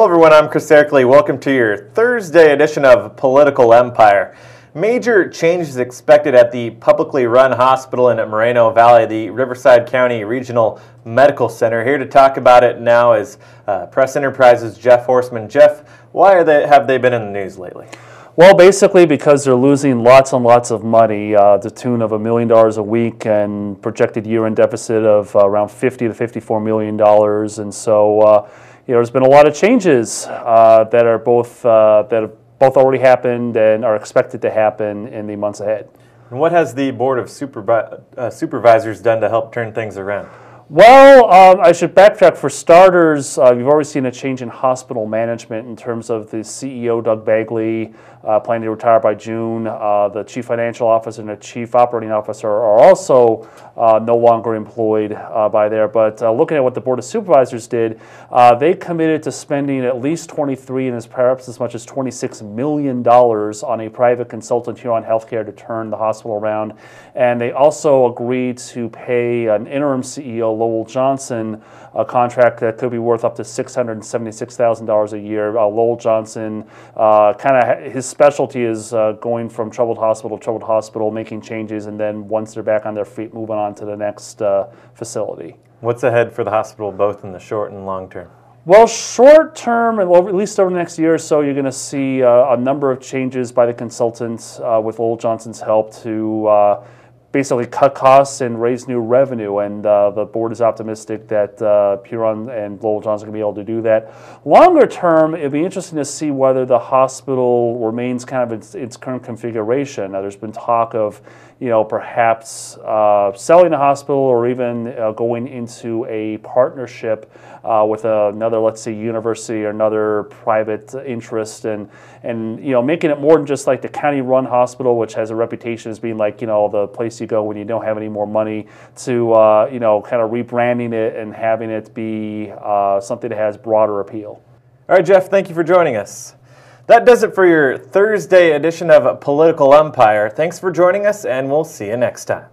Hello everyone, I'm Chris Erkley. Welcome to your Thursday edition of Political Empire. Major changes expected at the publicly run hospital in Moreno Valley, the Riverside County Regional Medical Center. Here to talk about it now is Press Enterprises' Jeff Horseman. Jeff, why have they been in the news lately? Well, basically because they're losing lots and lots of money, to the tune of $1 million a week and projected year-end deficit of around $50 to $54 million. And so, there's been a lot of changes that have both already happened and are expected to happen in the months ahead. And what has the Board of Supervisors done to help turn things around? Well, I should backtrack. For starters, you've already seen a change in hospital management in terms of the CEO, Doug Bagley, planning to retire by June. The Chief Financial Officer and the Chief Operating Officer are also no longer employed by there. But looking at what the Board of Supervisors did, they committed to spending at least $23 and perhaps as much as $26 million on a private consultant here on healthcare to turn the hospital around. And they also agreed to pay an interim CEO, Lowell Johnson, a contract that could be worth up to $676,000 a year. Lowell Johnson, his specialty is going from troubled hospital to troubled hospital, making changes, and then once they're back on their feet, moving on to the next facility. What's ahead for the hospital, both in the short and long term? Well, short term, and at least over the next year or so, you're going to see a number of changes by the consultants with Lowell Johnson's help to basically cut costs and raise new revenue, and the board is optimistic that Huron and Lowell Johnson can be able to do that. Longer term, it'll be interesting to see whether the hospital remains kind of its current configuration. Now, there's been talk of, perhaps selling the hospital or even going into a partnership with another, let's say, university or another private interest, and making it more than just like the county-run hospital, which has a reputation as being like, the place you go when you don't have any more money, to kind of rebranding it and having it be something that has broader appeal. All right, Jeff, thank you for joining us. That does it for your Thursday edition of Political Empire. Thanks for joining us, and we'll see you next time.